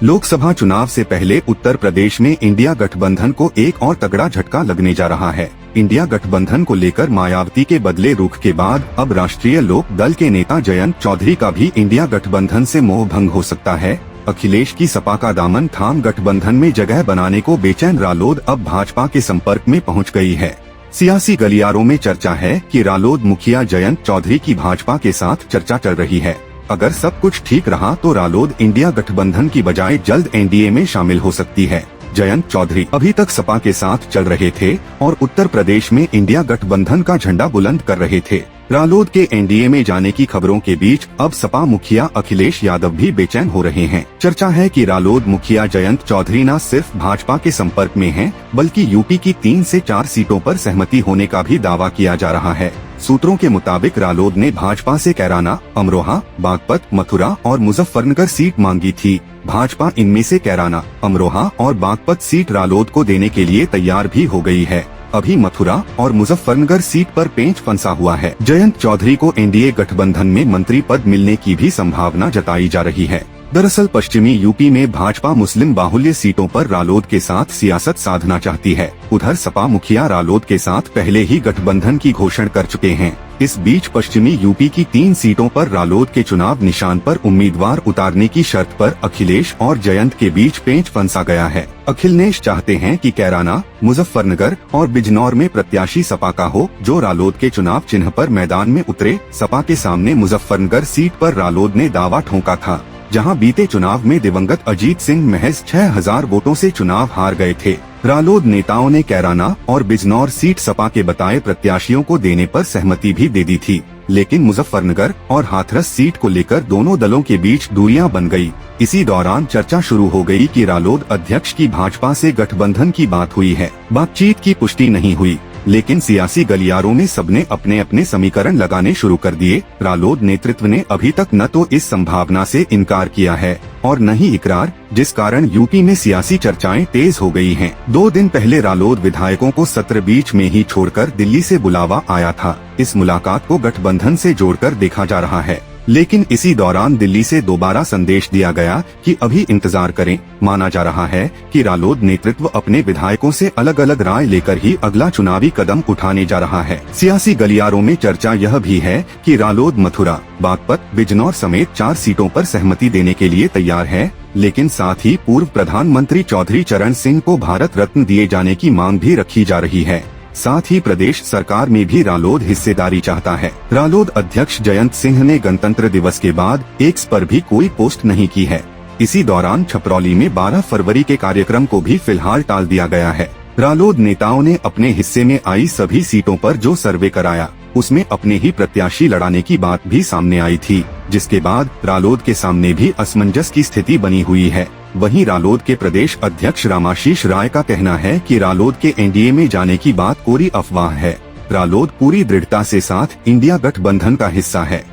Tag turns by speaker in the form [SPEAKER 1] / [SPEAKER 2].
[SPEAKER 1] लोकसभा चुनाव से पहले उत्तर प्रदेश में इंडिया गठबंधन को एक और तगड़ा झटका लगने जा रहा है। इंडिया गठबंधन को लेकर मायावती के बदले रुख के बाद अब राष्ट्रीय लोक दल के नेता जयंत चौधरी का भी इंडिया गठबंधन से मोह भंग हो सकता है। अखिलेश की सपा का दामन थाम गठबंधन में जगह बनाने को बेचैन रालोद अब भाजपा के संपर्क में पहुंच गई है। सियासी गलियारों में चर्चा है कि रालोद मुखिया जयंत चौधरी की भाजपा के साथ चर्चा चल रही है। अगर सब कुछ ठीक रहा तो रालोद इंडिया गठबंधन की बजाय जल्द एनडीए में शामिल हो सकती है। जयंत चौधरी अभी तक सपा के साथ चल रहे थे और उत्तर प्रदेश में इंडिया गठबंधन का झंडा बुलंद कर रहे थे। रालोद के एनडीए में जाने की खबरों के बीच अब सपा मुखिया अखिलेश यादव भी बेचैन हो रहे हैं। चर्चा है कि रालोद मुखिया जयंत चौधरी न सिर्फ भाजपा के संपर्क में हैं, बल्कि यूपी की 3 से 4 सीटों पर सहमति होने का भी दावा किया जा रहा है। सूत्रों के मुताबिक रालोद ने भाजपा से कैराना, अमरोहा, बागपत, मथुरा और मुजफ्फरनगर सीट मांगी थी। भाजपा इनमें से कैराना, अमरोहा और बागपत सीट रालोद को देने के लिए तैयार भी हो गई है। अभी मथुरा और मुजफ्फरनगर सीट पर पेंच फंसा हुआ है। जयंत चौधरी को एनडीए गठबंधन में मंत्री पद मिलने की भी संभावना जताई जा रही है। दरअसल पश्चिमी यूपी में भाजपा मुस्लिम बाहुल्य सीटों पर रालोद के साथ सियासत साधना चाहती है। उधर सपा मुखिया रालोद के साथ पहले ही गठबंधन की घोषणा कर चुके हैं। इस बीच पश्चिमी यूपी की 3 सीटों पर रालोद के चुनाव निशान पर उम्मीदवार उतारने की शर्त पर अखिलेश और जयंत के बीच पेंच फंसा गया है। अखिलेश चाहते हैं कि कैराना, मुजफ्फरनगर और बिजनौर में प्रत्याशी सपा का हो जो रालोद के चुनाव चिन्ह पर मैदान में उतरे। सपा के सामने मुजफ्फरनगर सीट पर रालोद ने दावा ठोका था, जहां बीते चुनाव में दिवंगत अजीत सिंह महज 6000 वोटों से चुनाव हार गए थे। रालोद नेताओं ने कैराना और बिजनौर सीट सपा के बताए प्रत्याशियों को देने पर सहमति भी दे दी थी, लेकिन मुजफ्फरनगर और हाथरस सीट को लेकर दोनों दलों के बीच दूरियां बन गई। इसी दौरान चर्चा शुरू हो गई कि रालोद अध्यक्ष की भाजपा से गठबंधन की बात हुई है। बातचीत की पुष्टि नहीं हुई, लेकिन सियासी गलियारों में सबने अपने अपने समीकरण लगाने शुरू कर दिए। रालोद नेतृत्व ने अभी तक न तो इस संभावना से इनकार किया है और न ही इकरार, जिस कारण यूपी में सियासी चर्चाएं तेज हो गई हैं। 2 दिन पहले रालोद विधायकों को सत्र बीच में ही छोड़कर दिल्ली से बुलावा आया था। इस मुलाकात को गठबंधन से जोड़कर देखा जा रहा है, लेकिन इसी दौरान दिल्ली से दोबारा संदेश दिया गया कि अभी इंतजार करें। माना जा रहा है कि रालोद नेतृत्व अपने विधायकों से अलग अलग राय लेकर ही अगला चुनावी कदम उठाने जा रहा है। सियासी गलियारों में चर्चा यह भी है कि रालोद मथुरा, बागपत, बिजनौर समेत 4 सीटों पर सहमति देने के लिए तैयार है, लेकिन साथ ही पूर्व प्रधानमंत्री चौधरी चरण सिंह को भारत रत्न दिए जाने की मांग भी रखी जा रही है। साथ ही प्रदेश सरकार में भी रालोद हिस्सेदारी चाहता है। रालोद अध्यक्ष जयंत सिंह ने गणतंत्र दिवस के बाद एक्स पर भी कोई पोस्ट नहीं की है। इसी दौरान छपरौली में 12 फरवरी के कार्यक्रम को भी फिलहाल टाल दिया गया है। रालोद नेताओं ने अपने हिस्से में आई सभी सीटों पर जो सर्वे कराया, उसमें अपने ही प्रत्याशी लड़ाने की बात भी सामने आई थी, जिसके बाद रालोद के सामने भी असमंजस की स्थिति बनी हुई है। वहीं रालोद के प्रदेश अध्यक्ष रामाशीष राय का कहना है कि रालोद के एनडीए में जाने की बात कोरी अफवाह है। रालोद पूरी दृढ़ता से साथ इंडिया गठबंधन का हिस्सा है।